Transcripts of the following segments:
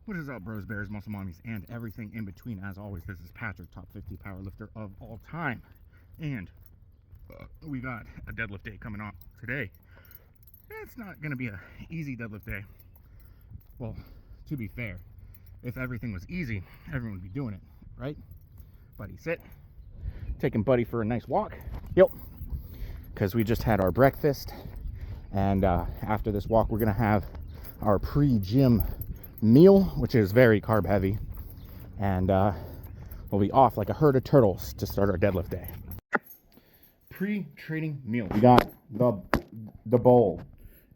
What is up, bros, bears, muscle mommies, and everything in between? As always, this is Patrick, top 50 powerlifter of all time. And we got a deadlift day coming up today. It's not going to be an easy deadlift day. Well, to be fair, if everything was easy, everyone would be doing it, right? Buddy, sit. Taking Buddy for a nice walk. Yep. Because we just had our breakfast. And after this walk, we're going to have our pre-gym meal, which is very carb heavy, and we'll be off like a herd of turtles to start our deadlift day. Pre-training meal, we got the bowl,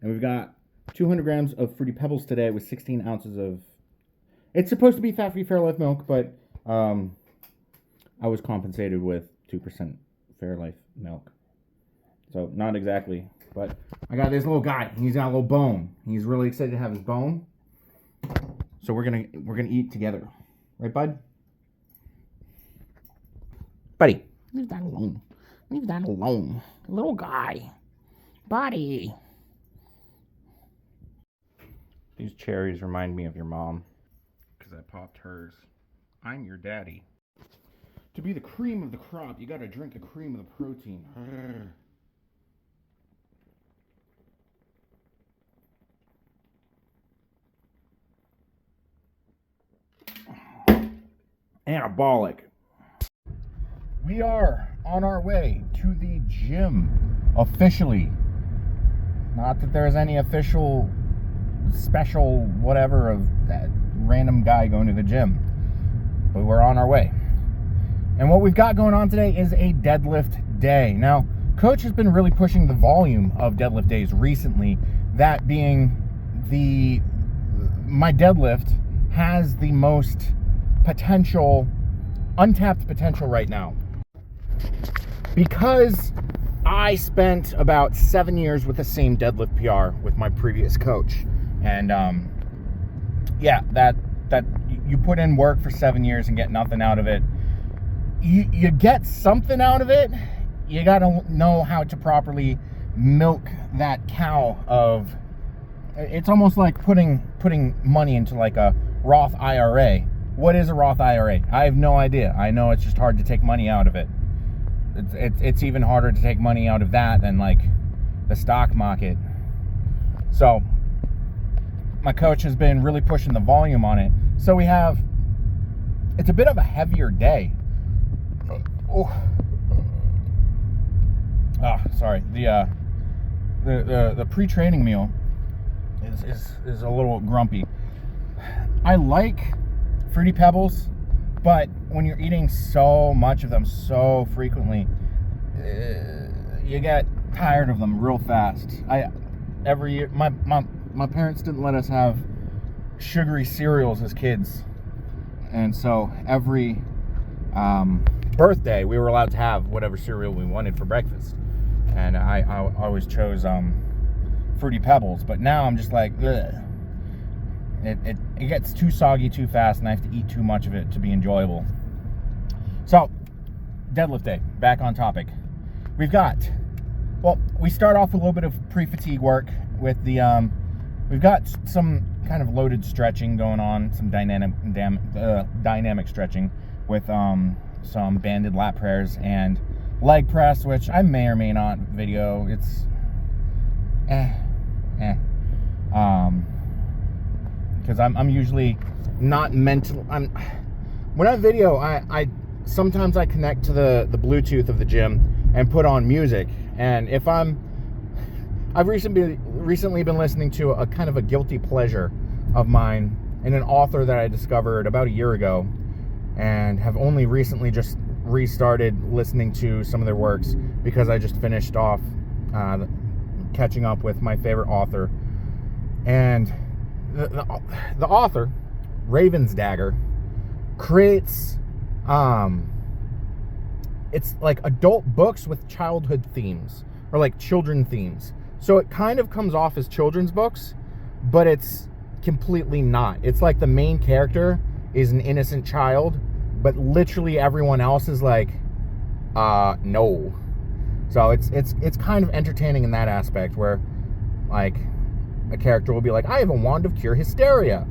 and we've got 200 grams of Fruity Pebbles today with 16 ounces of, it's supposed to be fat-free Fairlife milk, but I was compensated with 2% Fairlife milk, so not exactly, but I got this little guy. He's got a little bone. He's really excited to have his bone. So we're gonna eat together, right, bud? Buddy, leave that alone. Leave that alone, little guy. Buddy. These cherries remind me of your mom, because I popped hers. I'm your daddy. To be the cream of the crop, you gotta drink the cream of the protein. Anabolic. We are on our way to the gym officially. Not that there's any official special whatever of that random guy going to the gym, but we're on our way. And what we've got going on today is a deadlift day. Now, Coach has been really pushing the volume of deadlift days recently, that being my deadlift has the most potential, untapped potential right now, because I spent about 7 years with the same deadlift PR with my previous coach, and yeah, that you put in work for 7 years and get nothing out of it. You get something out of it. You gotta know how to properly milk that cow of. It's almost like putting money into like a Roth IRA. What is a Roth IRA? I have no idea. I know it's just hard to take money out of it. It's even harder to take money out of that than like the stock market. So my coach has been really pushing the volume on it. So it's a bit of a heavier day. Oh, sorry. The pre-training meal is a little grumpy. I like Fruity Pebbles, but when you're eating so much of them so frequently, you get tired of them real fast. Every year, my parents didn't let us have sugary cereals as kids, and so every birthday we were allowed to have whatever cereal we wanted for breakfast, and I always chose Fruity Pebbles. But now I'm just like, ugh. It gets too soggy too fast, and I have to eat too much of it to be enjoyable. So, deadlift day, back on topic. We start off with a little bit of pre-fatigue work with we've got some kind of loaded stretching going on, some dynamic stretching with some banded lat prayers and leg press, which I may or may not video. It's because I'm usually not mental. When I video, I sometimes I connect to the Bluetooth of the gym and put on music. And if I've recently been listening to a kind of a guilty pleasure of mine and an author that I discovered about a year ago, and have only recently just restarted listening to some of their works because I just finished off catching up with my favorite author. And the author, Ravensdagger, creates it's like adult books with childhood themes, or like children themes. So it kind of comes off as children's books, but it's completely not. It's like the main character is an innocent child, but literally everyone else is like, no. So it's kind of entertaining in that aspect, where like a character will be like, I have a wand of cure hysteria.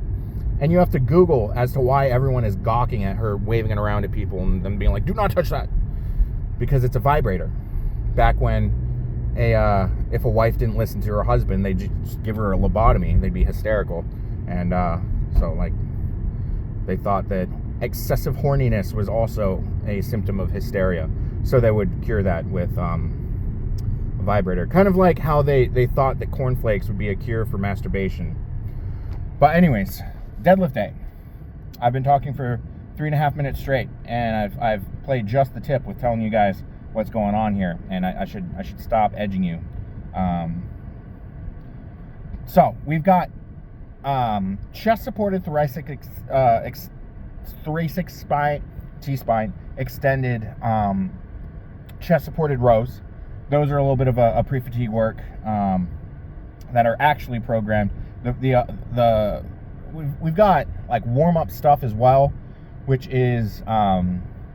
And you have to Google as to why everyone is gawking at her, waving it around at people, and then being like, do not touch that. Because it's a vibrator. Back when if a wife didn't listen to her husband, they'd just give her a lobotomy. They'd be hysterical. And so, like, they thought that excessive horniness was also a symptom of hysteria. So they would cure that with a vibrator. Kind of like how they thought that cornflakes would be a cure for masturbation. But anyways, deadlift day. I've been talking for 3.5 minutes straight, and I've played just the tip with telling you guys what's going on here, and I should stop edging you. So we've got chest supported thoracic spine, T-spine extended chest supported rows. Those are a little bit of a pre-fatigue work that are actually programmed. We've got like warm-up stuff as well, which is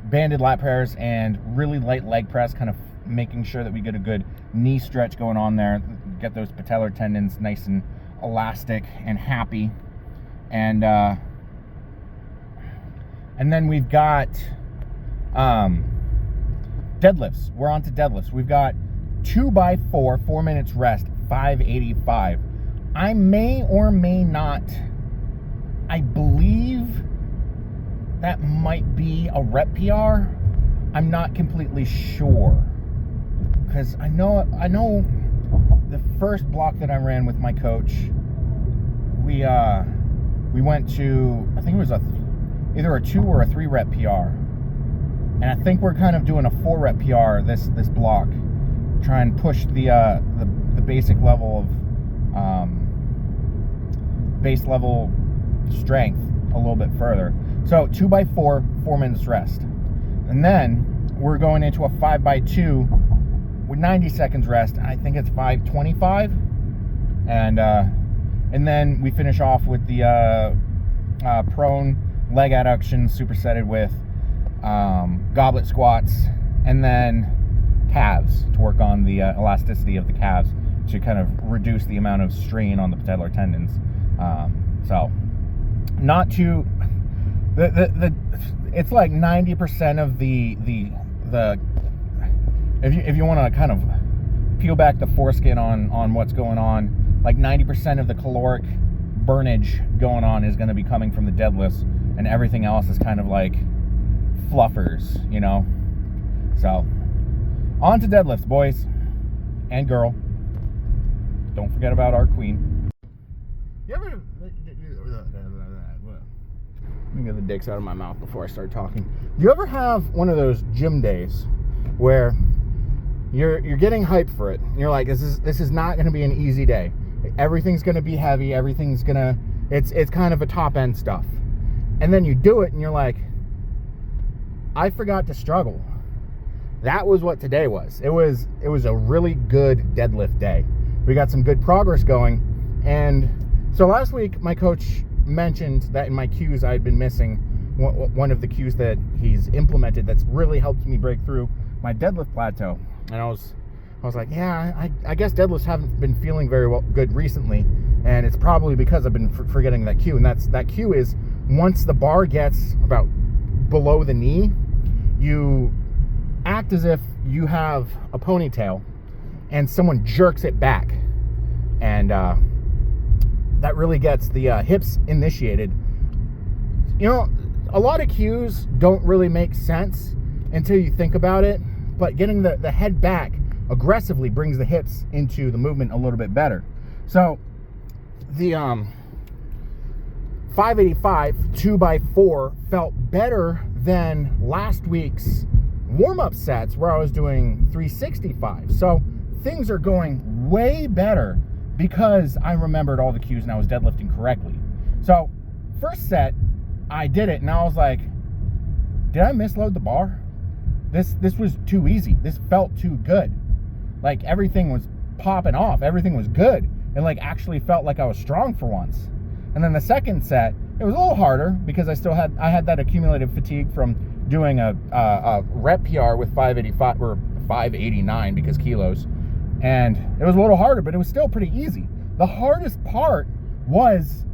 banded lat prayers and really light leg press, kind of making sure that we get a good knee stretch going on there, get those patellar tendons nice and elastic and happy. And then we've got deadlifts. We're on to deadlifts. We've got 2x4, 4 minutes rest, 585. I may or may not, I believe that might be a rep PR. I'm not completely sure, because I know the first block that I ran with my coach, we went to, I think it was either a 2 or a 3 rep PR, and I think we're kind of doing a 4 rep PR this block, try and push the basic level of base level strength a little bit further. So 2x4, 4 minutes rest. And then we're going into a 5x2 with 90 seconds rest. I think it's 5:25. And then we finish off with the prone leg adduction supersetted with goblet squats, and then calves to work on the elasticity of the calves to kind of reduce the amount of strain on the patellar tendons. So not too, it's like 90% of the if you want to kind of peel back the foreskin on what's going on, like 90% of the caloric burnage going on is going to be coming from the deadlifts, and everything else is kind of like fluffers, you know. So on to deadlifts, boys and girl. Don't forget about our queen. You ever, let me get the dicks out of my mouth before I start talking. Do you ever have one of those gym days where you're getting hyped for it, and you're like, this is not going to be an easy day. Everything's going to be heavy. Everything's going to, it's kind of a top end stuff. And then you do it and you're like, I forgot to struggle. That was what today was. It was a really good deadlift day. We got some good progress going. And so last week, my coach mentioned that in my cues I had been missing one of the cues that he's implemented that's really helped me break through my deadlift plateau. And I was like, yeah, I guess deadlifts haven't been feeling very good recently, and it's probably because I've been forgetting that cue. And that cue is, once the bar gets about below the knee, you act as if you have a ponytail and someone jerks it back, and that really gets the hips initiated. You know, a lot of cues don't really make sense until you think about it, but getting the head back aggressively brings the hips into the movement a little bit better. So the 585 2x4 felt better than last week's warm-up sets where I was doing 365. So things are going way better because I remembered all the cues and I was deadlifting correctly. So first set, I did it and I was like, did I misload the bar? This was too easy. This felt too good. Like everything was popping off. Everything was good. It like actually felt like I was strong for once. And then the second set, it was a little harder because I had that accumulated fatigue from doing a rep PR with 585 or 589 because kilos. And it was a little harder, but it was still pretty easy. The hardest part was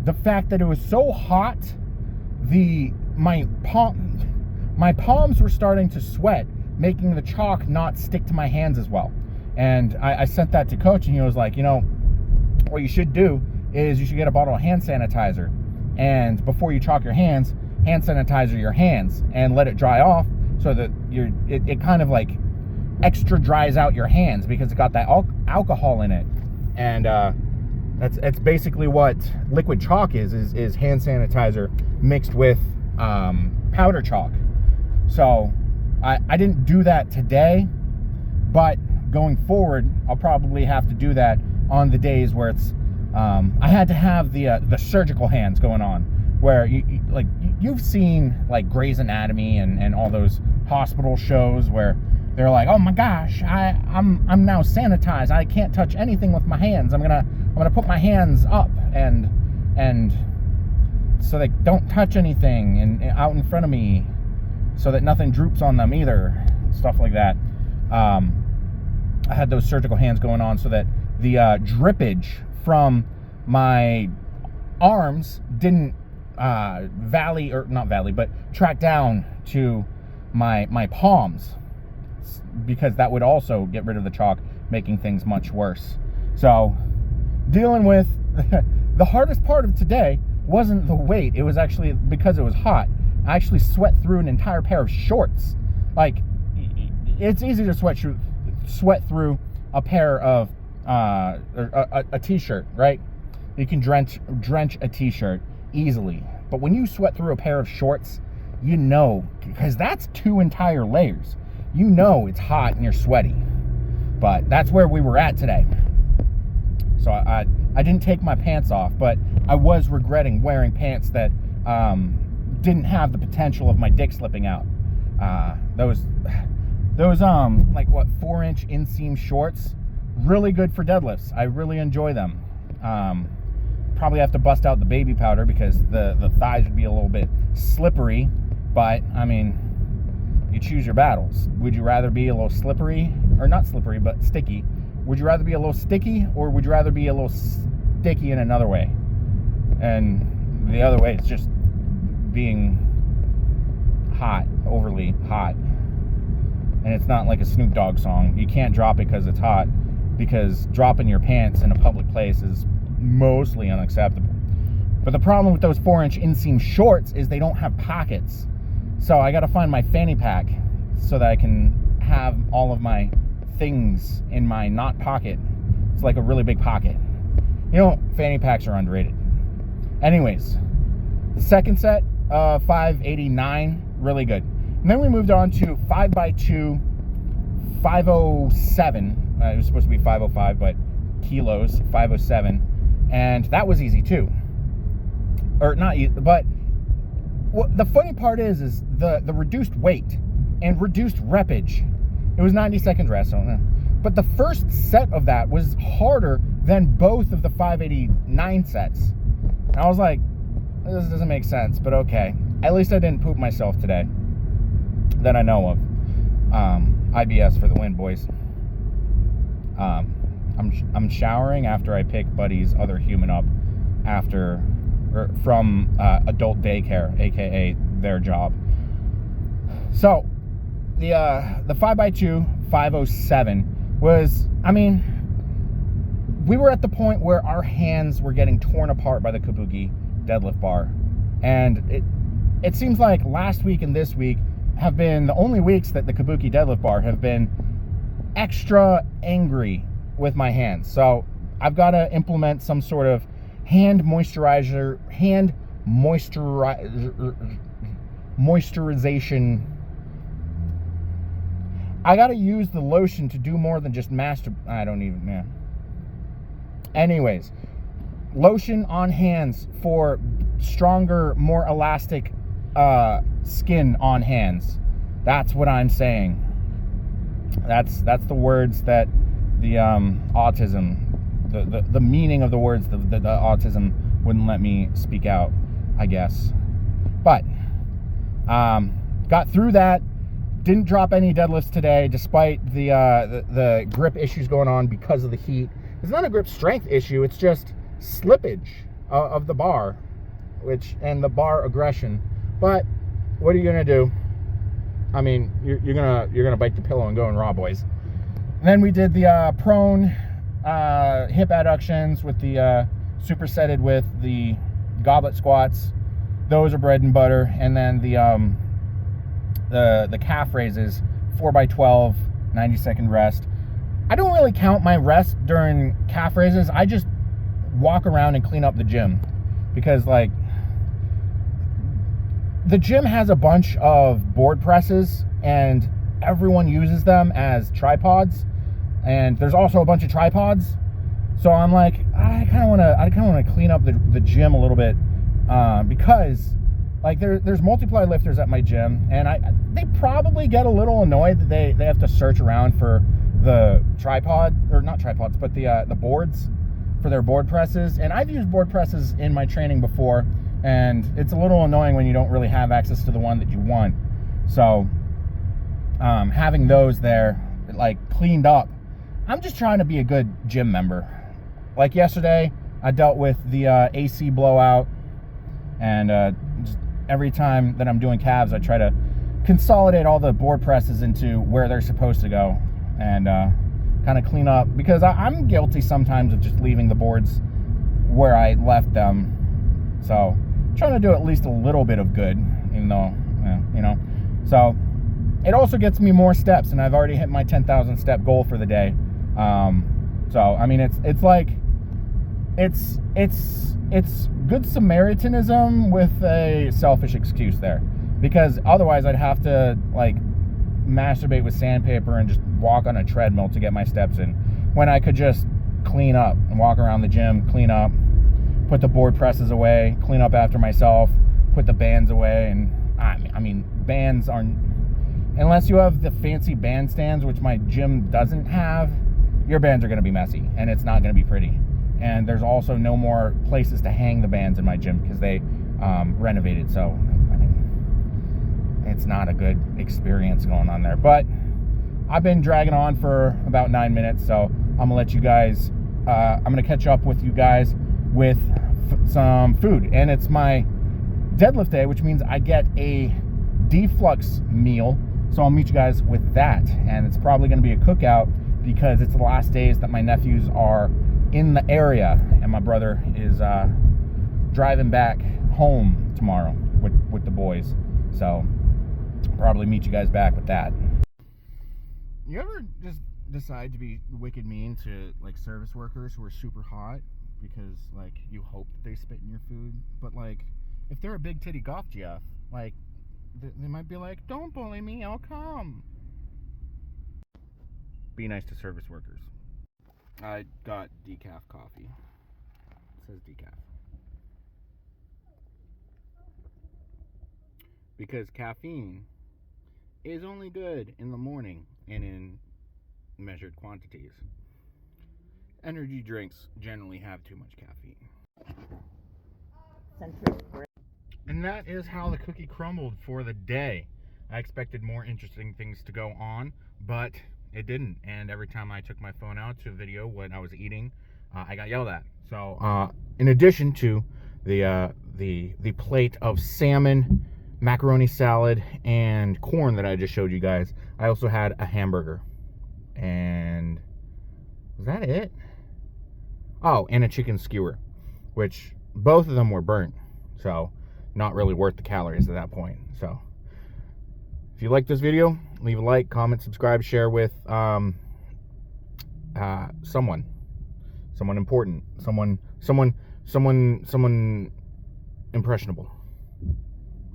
the fact that it was so hot, my palms were starting to sweat, making the chalk not stick to my hands as well. And I sent that to Coach, and he was like, you know, what you should do is you should get a bottle of hand sanitizer, and before you chalk your hands, hand sanitizer your hands and let it dry off, so that it kind of like extra dries out your hands, because it got that alcohol in it. And that's basically what liquid chalk is hand sanitizer mixed with powder chalk. So I didn't do that today, but going forward, I'll probably have to do that on the days where it's I had to have the surgical hands going on, where you've seen like Grey's Anatomy and all those hospital shows where they're like, oh my gosh, I'm now sanitized, I can't touch anything with my hands, I'm gonna put my hands up and so they don't touch anything and out in front of me, so that nothing droops on them either, stuff like that. I had those surgical hands going on so that the drippage from my arms didn't track down to my palms, because that would also get rid of the chalk, making things much worse. So dealing with the hardest part of today wasn't the weight, it was actually because it was hot. I actually sweat through an entire pair of shorts. Like, it's easy to sweat through a pair of a t-shirt, right? You can drench a t-shirt easily, but when you sweat through a pair of shorts, you know, because that's 2 entire layers, you know it's hot and you're sweaty. But that's where we were at today. So I didn't take my pants off, but I was regretting wearing pants that didn't have the potential of my dick slipping out. Those like what, 4-inch inseam shorts, really good for deadlifts. I really enjoy them. Probably have to bust out the baby powder because the thighs would be a little bit slippery, but I mean, you choose your battles. Would you rather be a little slippery, or not slippery, but sticky? Would you rather be a little sticky, or would you rather be a little sticky in another way? And the other way is just being hot, overly hot. And it's not like a Snoop Dogg song. You can't drop it because it's hot, because dropping your pants in a public place is mostly unacceptable. But the problem with those 4-inch inseam shorts is they don't have pockets. So I got to find my fanny pack so that I can have all of my things in my knot pocket. It's like a really big pocket. You know, fanny packs are underrated. Anyways, the second set, 589, really good. And then we moved on to 5x2, 507. It was supposed to be 505, but kilos, 507. And that was easy too. Or not easy, but the funny part is the reduced weight and reduced repage. It was 90-second rest, but the first set of that was harder than both of the 589 sets. And I was like, this doesn't make sense, but okay. At least I didn't poop myself today, that I know of. IBS for the win, boys. I'm showering after I pick Buddy's other human up from adult daycare, aka their job. So the 5x2 507 was, I mean, we were at the point where our hands were getting torn apart by the kabuki deadlift bar, and it seems like last week and this week have been the only weeks that the kabuki deadlift bar have been extra angry with my hands. So I've got to implement some sort of hand moisturization. I got to use the lotion to do more than just Anyways, lotion on hands for stronger, more elastic skin on hands. That's what I'm saying. That's the words that the autism, the meaning of the words the autism wouldn't let me speak out, I guess. But got through that. Didn't drop any deadlifts today, despite the grip issues going on because of the heat. It's not a grip strength issue, it's just slippage. of the bar, and the bar aggression. But what are you gonna do? I mean, you're gonna bite the pillow and go and raw, boys. And then we did the prone hip adductions with the supersetted with the goblet squats. Those are bread and butter. And then the calf raises, 4x12, 90-second rest. I don't really count my rest during calf raises. I just walk around and clean up the gym, because like the gym has a bunch of board presses and everyone uses them as tripods, and there's also a bunch of tripods. So I'm like, I kind of want to clean up the gym a little bit, because like there's multiply lifters at my gym, and they probably get a little annoyed that they have to search around for the tripod, or not tripods, but the boards for their board presses. And I've used board presses in my training before, and it's a little annoying when you don't really have access to the one that you want. So having those there, like, cleaned up, I'm just trying to be a good gym member. Like yesterday, I dealt with the AC blowout, and just every time that I'm doing calves, I try to consolidate all the board presses into where they're supposed to go, and kind of clean up, because I'm guilty sometimes of just leaving the boards where I left them. So trying to do at least a little bit of good, even though, you know. So it also gets me more steps, and I've already hit my 10,000 step goal for the day. So I mean, it's like it's good Samaritanism with a selfish excuse there, because otherwise I'd have to like masturbate with sandpaper and just walk on a treadmill to get my steps in, when I could just clean up and walk around the gym, clean up, put the board presses away, clean up after myself, put the bands away. And I mean, bands aren't, unless you have the fancy band stands, which my gym doesn't have, your bands are going to be messy and it's not going to be pretty. And there's also no more places to hang the bands in my gym because they renovated. So I mean, it's not a good experience going on there. But I've been dragging on for about 9 minutes, so I'm gonna let you guys, I'm gonna catch up with you guys with some food. And it's my deadlift day, which means I get a deflux meal. So I'll meet you guys with that. And it's probably gonna be a cookout, because it's the last days that my nephews are in the area, and my brother is driving back home tomorrow with the boys. So probably meet you guys back with that. You ever just decide to be wicked mean to like service workers who are super hot, because like you hope that they spit in your food, but like if they're a big titty golf GF, like they might be like, don't bully me, I'll come. Be nice to service workers. I got decaf coffee. It says decaf. Because caffeine is only good in the morning and in measured quantities. Energy drinks generally have too much caffeine. And that is how the cookie crumbled for the day. I expected more interesting things to go on, but it didn't. And every time I took my phone out to video what I was eating, I got yelled at. So in addition to the plate of salmon, macaroni salad, and corn that I just showed you guys, I also had a hamburger. And was that it? Oh, and a chicken skewer, which both of them were burnt, so not really worth the calories at that point. So if you like this video, leave a like, comment, subscribe, share with someone important, someone impressionable.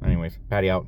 Anyways, Patty out.